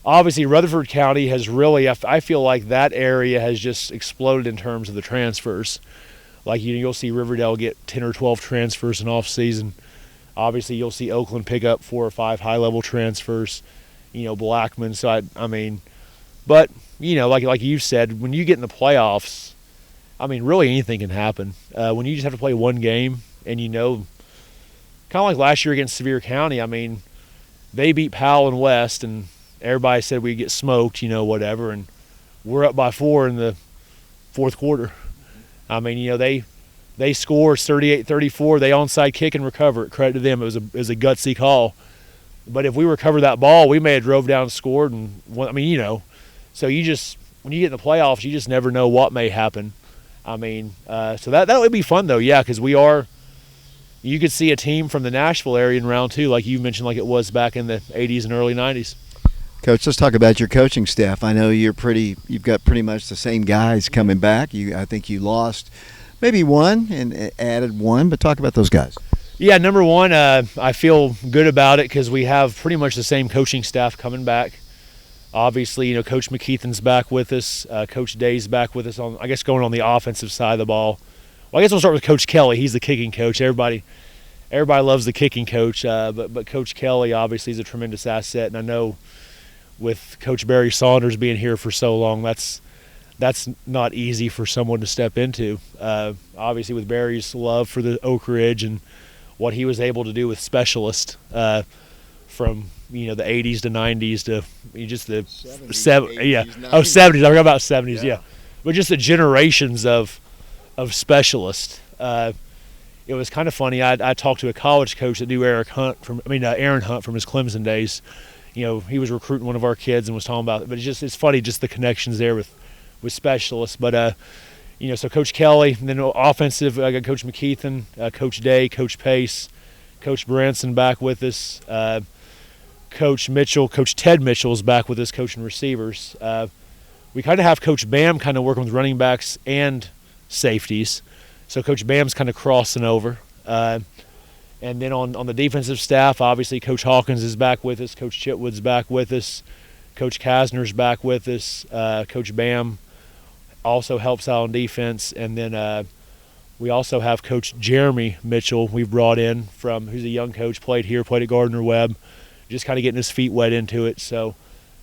Obviously, Rutherford County has really, I feel like that area has just exploded in terms of the transfers. You'll see Riverdale get 10 or 12 transfers in off season. Obviously, you'll see Oakland pick up 4 or 5 high-level transfers. Blackman. So but like you said, when you get in the playoffs, really anything can happen. When you just have to play one game, and kind of like last year against Sevier County. They beat Powell and West, and everybody said we'd get smoked, whatever, and we're up by 4 in the fourth quarter. They score 38-34. They onside kick and recover it. Credit to them. It was a gutsy call. But if we recovered that ball, we may have drove down and scored. And so when you get in the playoffs, you just never know what may happen. So that would be fun though, yeah, because you could see a team from the Nashville area in round 2, like you mentioned, like it was back in the 80s and early 90s. Coach, let's talk about your coaching staff. I know you've got pretty much the same guys coming back. I think you lost maybe one and added one, but talk about those guys. Yeah, number one, I feel good about it because we have pretty much the same coaching staff coming back. Obviously, Coach McKeithen's back with us. Coach Day's back with us going on the offensive side of the ball. Well, I guess we'll start with Coach Kelly. He's the kicking coach. Everybody loves the kicking coach, but Coach Kelly obviously is a tremendous asset, and I know with Coach Barry Saunders being here for so long, that's not easy for someone to step into. Obviously, with Barry's love for the Oak Ridge and what he was able to do with specialists from the 80s to 90s to just the 70s. 70s. I forgot about 70s. Yeah, but just the generations of specialists. It was kind of funny. I talked to a college coach that knew Aaron Hunt from his Clemson days. He was recruiting one of our kids and was talking about it. But it's funny just the connections there with specialists. But so Coach Kelly, and then offensive, I got Coach McKeithen, Coach Day, Coach Pace, Coach Branson back with us, Coach Mitchell, Coach Ted Mitchell is back with us, coaching receivers. We kind of have Coach Bam kind of working with running backs and safeties. So Coach Bam's kind of crossing over. And then on the defensive staff, obviously Coach Hawkins is back with us, Coach Chitwood's back with us, Coach Kasner's back with us, Coach Bam also helps out on defense, and then we also have Coach Jeremy Mitchell we've brought in who's a young coach, played at Gardner-Webb, just kind of getting his feet wet into it. So,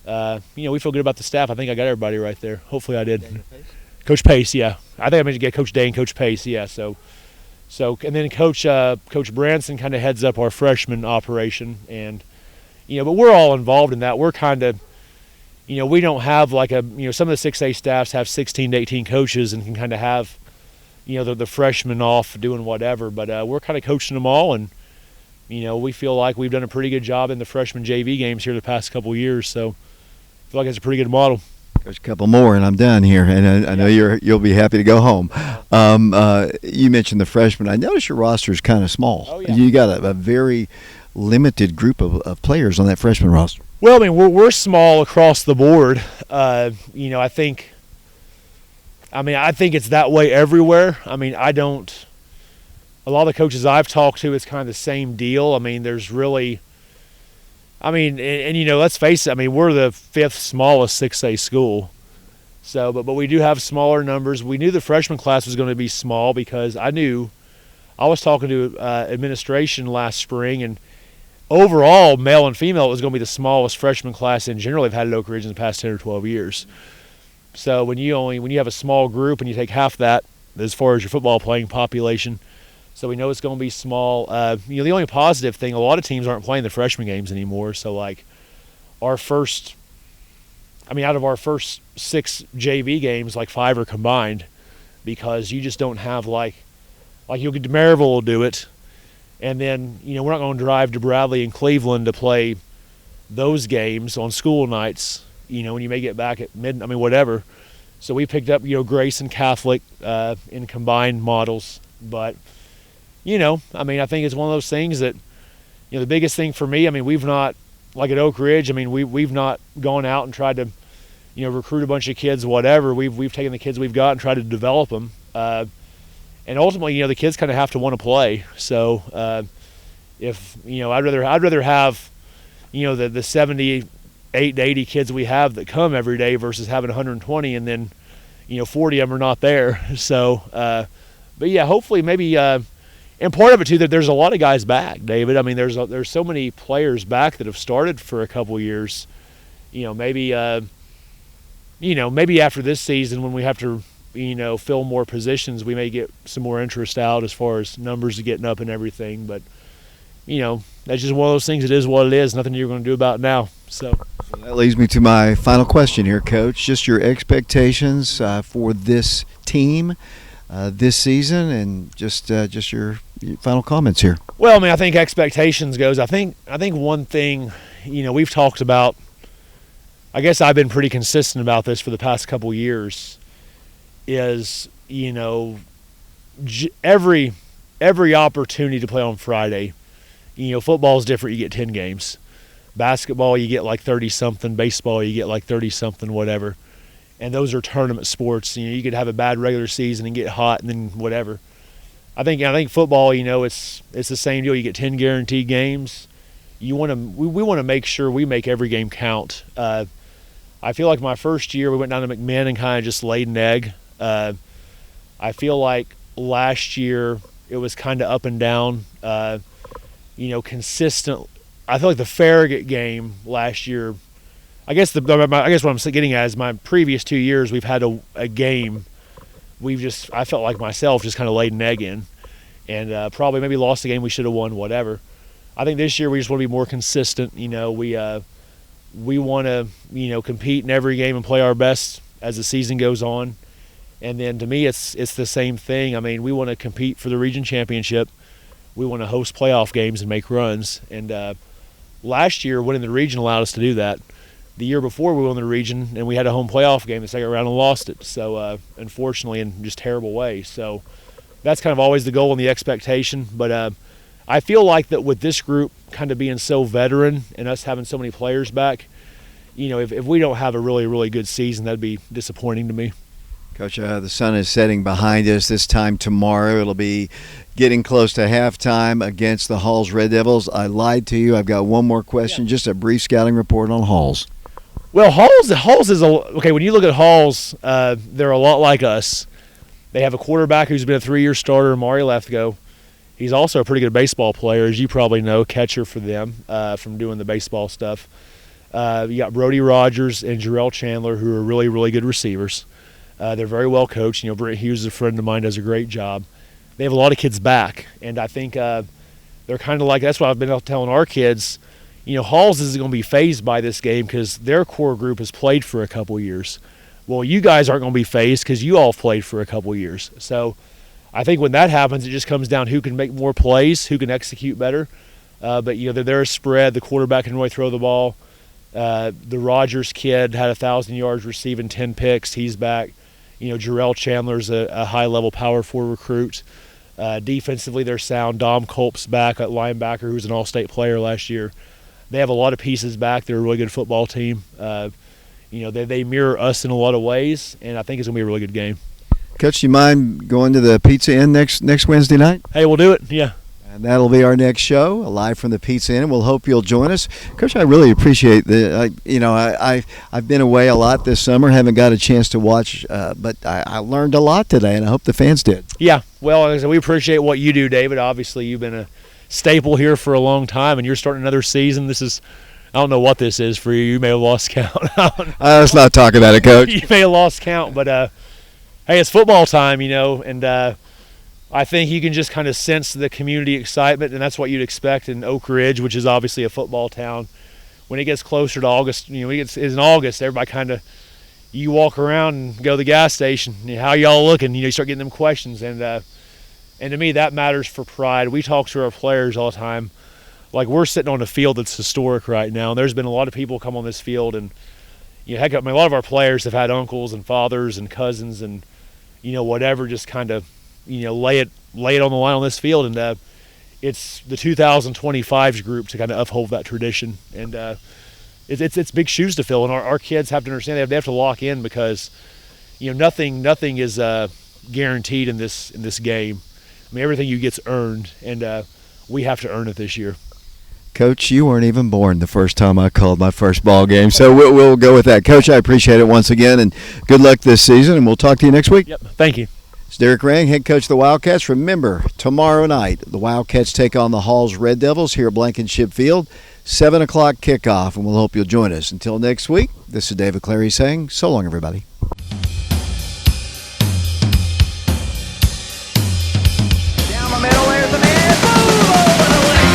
we feel good about the staff. I think I got everybody right there. Hopefully I did. Coach Pace, yeah. I think I meant to get Coach Day and Coach Pace, yeah. So and then Coach Branson kind of heads up our freshman operation, and but we're all involved in that. We're kind of we don't have some of the 6A staffs have 16 to 18 coaches and can kind of have, the freshmen off doing whatever. But we're kind of coaching them all, and, we feel like we've done a pretty good job in the freshman JV games here the past couple of years. So I feel like it's a pretty good model. There's a couple more, and I'm done here. And I know you'll be happy to go home. You mentioned the freshmen. I noticed your roster is kind of small. Oh, yeah. You got a very limited group of players on that freshman roster. Well, we're small across the board. I think it's that way everywhere. A lot of the coaches I've talked to, it's kind of the same deal. There's really, let's face it. We're the 5th smallest 6A school. So, but we do have smaller numbers. We knew the freshman class was going to be small because I was talking to administration last spring, and overall, male and female, it was going to be the smallest freshman class in general they've had at Oak Ridge in the past 10 or 12 years. So when you have a small group and you take half that as far as your football playing population, so we know it's going to be small. The only positive thing, a lot of teams aren't playing the freshman games anymore. So like out of our first 6 JV games, like 5 are combined, because you just don't have like you'll get to Maryville will do it. And then, we're not going to drive to Bradley and Cleveland to play those games on school nights, when you may get back at whatever. So we picked up, Grace and Catholic in combined models. But, I think it's one of those things that, the biggest thing for me, we've not, like at Oak Ridge, we've not gone out and tried to, recruit a bunch of kids, whatever. We've taken the kids we've got and tried to develop them. And ultimately, the kids kind of have to want to play. So, I'd rather have, the 78 to 80 kids we have that come every day versus having 120 and then, 40 of them are not there. So, but yeah, hopefully maybe, and part of it too, that there's a lot of guys back, David. There's so many players back that have started for a couple years. Maybe after this season when we have to, fill more positions, we may get some more interest out as far as numbers getting up and everything. But, that's just one of those things. It is what it is. Nothing you're going to do about it now. So that leads me to my final question here, Coach. Just your expectations for this team this season, and just your final comments here. Well, I think expectations goes. I think one thing, we've talked about. I guess I've been pretty consistent about this for the past couple years. Is every opportunity to play on Friday. Football is different. You get 10 games. Basketball, you get like 30-something. Baseball, you get like 30-something, whatever. And those are tournament sports. You could have a bad regular season and get hot and then whatever. I think football, it's the same deal. You get 10 guaranteed games. We want to make sure we make every game count. I feel like my first year we went down to McMinn and kind of just laid an egg. I feel like last year it was kind of up and down. Consistent. I feel like the Farragut game last year. I guess what I'm getting at is my previous 2 years we've had a game. I felt like myself just kind of laid an egg in, and probably maybe lost a game we should have won. Whatever. I think this year we just want to be more consistent. We want to compete in every game and play our best as the season goes on. And then to me it's the same thing. We want to compete for the region championship. We want to host playoff games and make runs. And last year winning the region allowed us to do that. The year before we won the region and we had a home playoff game the second round and lost it. So unfortunately in just terrible way. So that's kind of always the goal and the expectation. But I feel like that with this group kind of being so veteran and us having so many players back, if we don't have a really, really good season, that'd be disappointing to me. Coach, the sun is setting behind us this time tomorrow. It'll be getting close to halftime against the Halls Red Devils. I lied to you. I've got one more question, just a brief scouting report on Halls. Well, Halls is okay. When you look at Halls, they're a lot like us. They have a quarterback who's been a 3-year starter, Mari Lethgo. He's also a pretty good baseball player, as you probably know, catcher for them from doing the baseball stuff. You got Brody Rogers and Jarrell Chandler, who are really, really good receivers. They're very well coached. Brent Hughes is a friend of mine, does a great job. They have a lot of kids back, and I think they're kind of like, that's what I've been telling our kids. Halls isn't going to be fazed by this game because their core group has played for a couple years. Well, you guys aren't going to be fazed because you all played for a couple years. So I think when that happens, it just comes down who can make more plays, who can execute better. But they're a spread. The quarterback can really throw the ball. The Rogers kid had 1,000 yards receiving, 10 picks. He's back. Jarrell Chandler's a high-level power forward recruit. Defensively, they're sound. Dom Culp's back at linebacker, who's an all-state player last year. They have a lot of pieces back. They're a really good football team. They mirror us in a lot of ways, and I think it's going to be a really good game. Coach, do you mind going to the Pizza Inn next Wednesday night? Hey, we'll do it. Yeah. And that'll be our next show, live from the Pizza Inn. We'll hope you'll join us, Coach. I really appreciate I've been away a lot this summer, haven't got a chance to watch, but I learned a lot today, and I hope the fans did. Yeah, well, like I said, we appreciate what you do, David. Obviously, you've been a staple here for a long time, and you're starting another season. This is, I don't know what this is for you. You may have lost count. Let's not talk about it, Coach. You may have lost count, but hey, it's football time, and I think you can just kind of sense the community excitement, and that's what you'd expect in Oak Ridge, which is obviously a football town. When it gets closer to August, it's in August, everybody kind of, you walk around and go to the gas station, how y'all looking? You start getting them questions, and to me, that matters for pride. We talk to our players all the time. Like, we're sitting on a field that's historic right now, and there's been a lot of people come on this field, and heck, a lot of our players have had uncles and fathers and cousins and whatever, just kind of lay it on the line on this field, and it's the 2025's group to kind of uphold that tradition, and it's big shoes to fill, and our kids have to understand they have to lock in, because nothing is guaranteed in this game. I mean, everything you get's earned, and we have to earn it this year. Coach, you weren't even born the first time I called my first ball game, so we'll go with that. Coach, I appreciate it once again, and good luck this season, and we'll talk to you next week. Yep, thank you. It's Derek Rang, head coach of the Wildcats. Remember, tomorrow night, the Wildcats take on the Hall's Red Devils here at Blankenship Field, 7 o'clock kickoff, and we'll hope you'll join us. Until next week, this is David Clary saying so long, everybody. Down the middle, there's the man. Boom! Over the leg.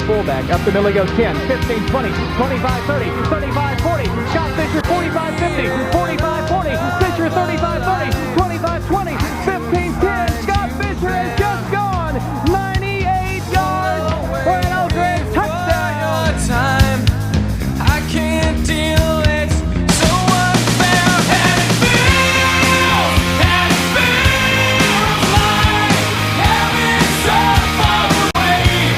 Fullback, up the middle he goes, 10, 15, 20, 25, 30, 35, 40, Scott Fisher, 45, 50, 45, 40, Fisher, 35, 30, 25, 20, 15, 10, Scott Fisher has just gone 98 yards for an Oak Ridge touchdown. Time, I can't deal it, so unfair, and it feels like heaven's so far away.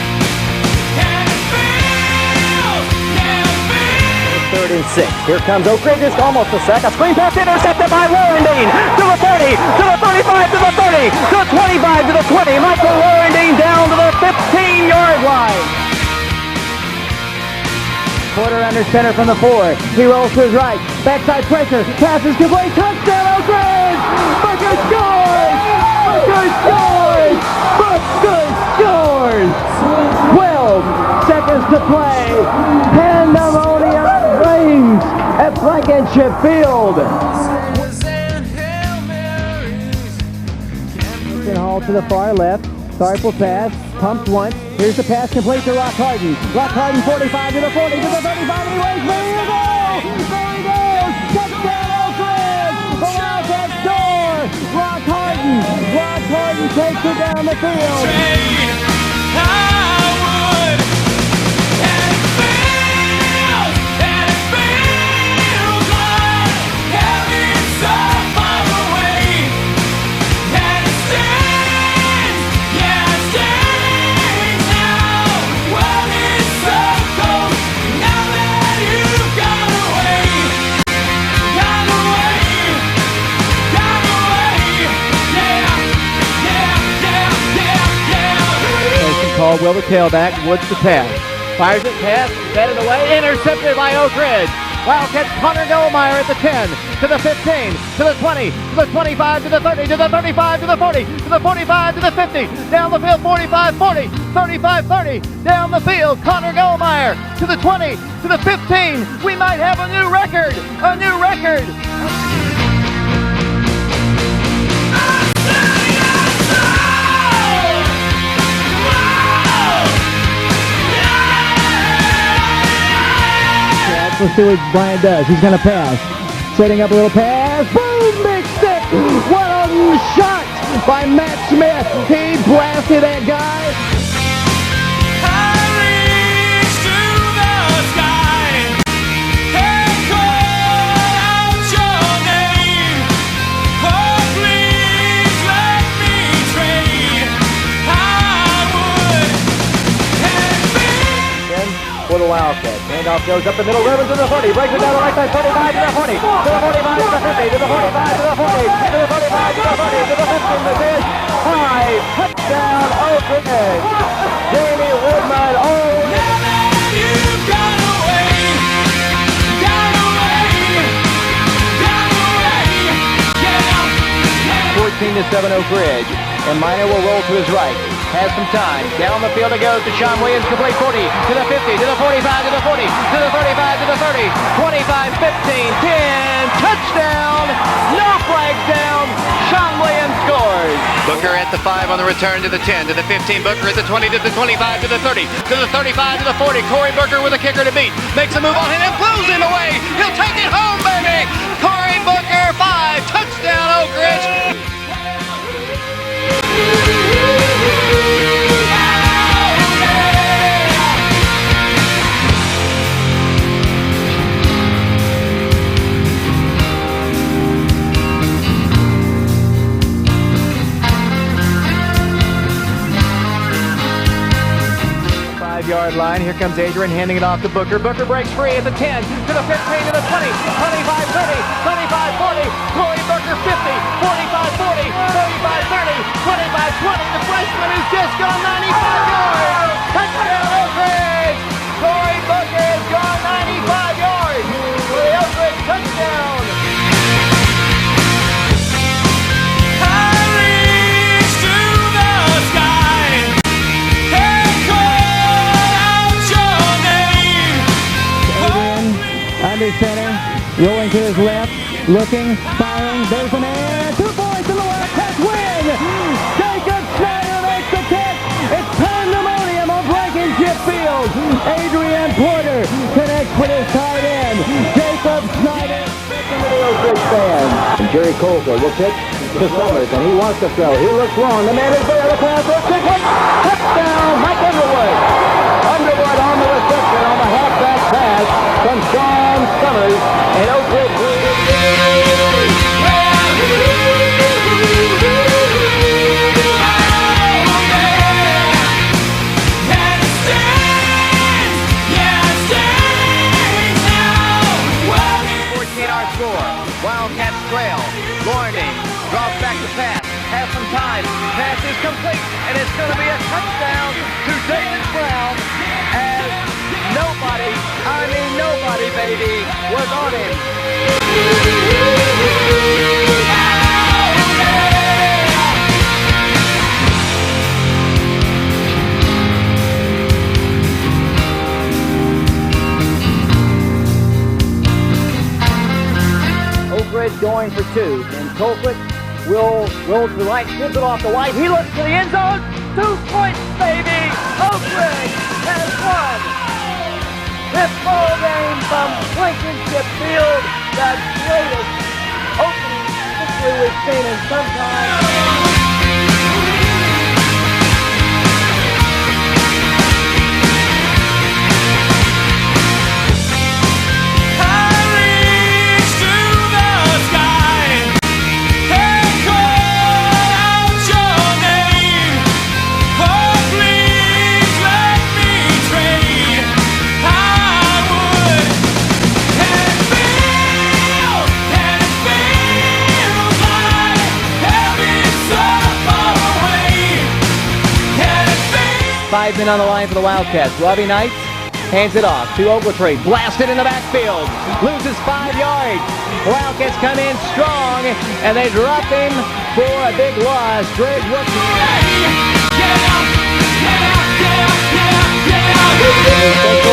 3rd and 6. Here comes Oak Ridge, just almost a sack. A screen pass intercepted by Laurendine to the 30, to the 35, to the 30, to the 25, to the 20. Michael Laurendine down to the 15-yard line. Porter under center from the 4. He rolls to his right. Backside pressure. Passes complete. Touchdown, Oak Ridge! Booker scores! Booker scores! Booker scores! 12 seconds to play. Pandemonium reigns at Blankenship Field. Hall to the far left. Tharp will pass. Pumps once. Here's the pass complete to Rock Harden. Rock Harden 45 to the 40 to the 35. He waits. There he goes! There he goes! Touchdown, Oak Ridge! The Wildcats score! Rock Harden! Rock Harden takes it down the field. Caldwell the tailback, Woods the pass. Fires it, pass, batted away, intercepted by Oak Ridge. Wildcats Connor Goldmeyer at the 10, to the 15, to the 20, to the 25, to the 30, to the 35, to the 40, to the 45, to the 50, down the field, 45, 40, 35, 30, down the field, Connor Goldmeyer to the 20, to the 15. We might have a new record, a new record. Let's see what Brian does. He's going to pass. Setting up a little pass. Boom! Big stick! What a shot by Matt Smith. He blasted that guy. I reach to the sky and call out your name. Wildcats. Handoff goes up the middle, Rivers to the 40, breaks it down the right side, 35 to the 40, to the 45 to the 50, to the 45 to the 40, to the 45 to the 30, to the 50, the fish. 5, touchdown, Oak Ridge. Jamie Woodman, oh. 14-7 Oak Ridge, and Minor will roll to his right. Has some time. Down the field it goes to Sean Williams, complete 40, to the 50, to the 45, to the 40, to the 35, to the 30, 25, 15, 10, touchdown, no flags down, Sean Williams scores. Booker at the 5 on the return to the 10, to the 15, Booker at the 20, to the 25, to the 30, to the 35, to the 40. Corey Booker with a kicker to beat. Makes a move on him and blows him away. He'll take it home, baby. Corey Booker, 5, touchdown Oak Ridge. 5-yard line. Here comes Adrian handing it off to Booker. Booker breaks free at the 10, to the 15, to the 20, 25, 30, 25, 40. Corey Booker 50, 45, 40, 35, 30, 25, 20. The freshman has just gone 95 yards. Touchdown Oak Ridge. Corey Booker has gone 95 yards for the Oak Ridge touchdown. Under center, rolling to his left, looking, firing, there's a man, 2 points in the Wildcats win! Jacob Snyder makes the catch! It's pandemonium on Blankenship Field! Adrian Porter connects with his tight end, Jacob Snyder, into the Oak Ridge fan. And Jerry Colfer will pitch to Summers, and he wants to throw. He looks long, the man is there, the pass, touchdown, Mike Underwood! Underwood on the reception on the halfback pass from Sean Summers, and Oak Ridge our score. Wildcats trail. Lorne draws back the pass. Has some time. Pass is complete, and it's going to be a touchdown to David Brown as nobody, baby, was on him. Oak Ridge going for 2, and Colquitt will roll to the right, gives it off to White. He looks to the end zone. 2 points, baby! Oak Ridge has won this ball game from Blankenship Field, the greatest opening victory we've seen in some time. Five men on the line for the Wildcats. Robbie Knight hands it off to Ogletree. Blasted in the backfield. Loses 5 yards. Wildcats come in strong, and they drop him for a big loss. Greg Wilson.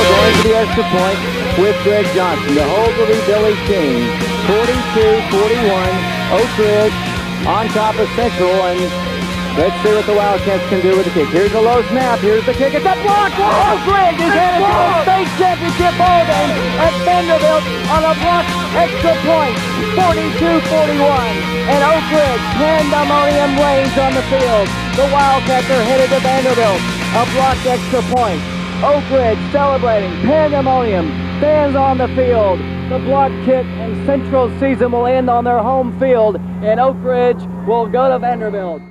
Going to the extra point with Greg Johnson. The hold will be Billy King. 42-41. Oak Ridge on top of Central, and let's see what the Wildcats can do with the kick. Here's a low snap. Here's the kick. It's a block for Oak Ridge. Is headed to the state championship ball game at Vanderbilt on a block extra point. 42-41. And Oak Ridge, pandemonium reigns on the field. The Wildcats are headed to Vanderbilt. A blocked extra point. Oak Ridge celebrating pandemonium. Fans on the field. The block kick and Central season will end on their home field. And Oak Ridge will go to Vanderbilt.